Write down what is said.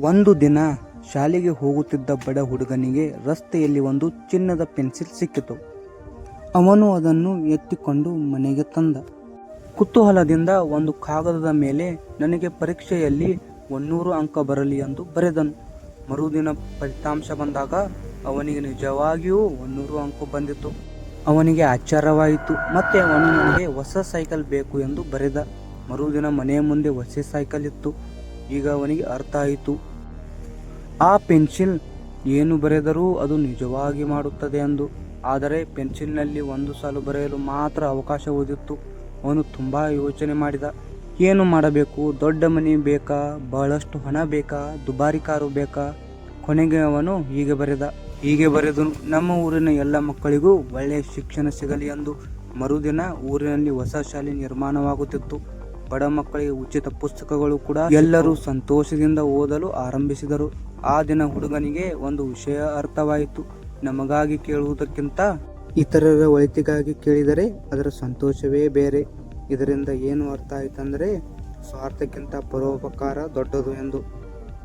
ಒಂದು ದಿನ ಶಾಲೆಗೆ ಹೋಗುತ್ತಿದ್ದ ಬಡ ಹುಡುಗನಿಗೆ ರಸ್ತೆಯಲ್ಲಿ ಒಂದು ಚಿನ್ನದ ಪೆನ್ಸಿಲ್ ಸಿಕ್ಕಿತು. ಅವನು ಅದನ್ನು ಎತ್ತಿಕೊಂಡು ಮನೆಗೆ ತಂದ. ಕುತೂಹಲದಿಂದ ಒಂದು ಕಾಗದದ ಮೇಲೆ ನನಗೆ ಪರೀಕ್ಷೆಯಲ್ಲಿ 100 ಅಂಕ ಬರಲಿ ಎಂದು ಬರೆದನು. ಮರುದಿನ ಫಲಿತಾಂಶ ಬಂದಾಗ ಅವನಿಗೆ ನಿಜವಾಗಿಯೂ 100 ಅಂಕ ಬಂದಿತು. ಅವನಿಗೆ ಆಶ್ಚರ್ಯವಾಯಿತು. ಮತ್ತೆ ಅವನು ನನಗೆ ಹೊಸ ಸೈಕಲ್ ಬೇಕು ಎಂದು ಬರೆದ. ಮರುದಿನ ಮನೆಯ ಮುಂದೆ ಹೊಸ ಸೈಕಲ್ ಇತ್ತು. ಈಗ ಅವನಿಗೆ ಅರ್ಥ ಆಯಿತು, ಆ ಪೆನ್ಸಿಲ್ ಏನು ಬರೆದರೂ ಅದು ನಿಜವಾಗಿ ಮಾಡುತ್ತದೆ ಎಂದು. ಆದರೆ ಪೆನ್ಸಿಲ್ನಲ್ಲಿ ಒಂದು ಸಾಲು ಬರೆಯಲು ಮಾತ್ರ ಅವಕಾಶ ಉಳಿದಿತ್ತು. ಅವನು ತುಂಬಾ ಯೋಚನೆ ಮಾಡಿದ. ಏನು ಮಾಡಬೇಕು? ದೊಡ್ಡ ಮನೆ ಬೇಕಾ? ಬಹಳಷ್ಟು ಹಣ ಬೇಕಾ? ದುಬಾರಿ ಕಾರು ಬೇಕಾ? ಕೊನೆಗೆ ಅವನು ಹೀಗೆ ಬರೆದನು, ನಮ್ಮ ಊರಿನ ಎಲ್ಲ ಮಕ್ಕಳಿಗೂ ಒಳ್ಳೆಯ ಶಿಕ್ಷಣ ಸಿಗಲಿ ಎಂದು. ಮರುದಿನ ಊರಿನಲ್ಲಿ ಹೊಸ ಶಾಲೆ ನಿರ್ಮಾಣವಾಗುತ್ತಿತ್ತು. ಬಡ ಮಕ್ಕಳಿಗೆ ಉಚಿತ ಪುಸ್ತಕಗಳು ಕೂಡ. ಎಲ್ಲರೂ ಸಂತೋಷದಿಂದ ಓದಲು ಆರಂಭಿಸಿದರು. ಆ ದಿನ ಹುಡುಗನಿಗೆ ಒಂದು ವಿಷಯ ಅರ್ಥವಾಯಿತು. ನಮಗಾಗಿ ಕೇಳುವುದಕ್ಕಿಂತ ಇತರರ ಒಳಿತಿಗಾಗಿ ಕೇಳಿದರೆ ಅದರ ಸಂತೋಷವೇ ಬೇರೆ. ಇದರಿಂದ ಏನು ಅರ್ಥ ಆಯ್ತಂದ್ರೆ, ಸ್ವಾರ್ಥಕ್ಕಿಂತ ಪರೋಪಕಾರ ದೊಡ್ಡದು ಎಂದು.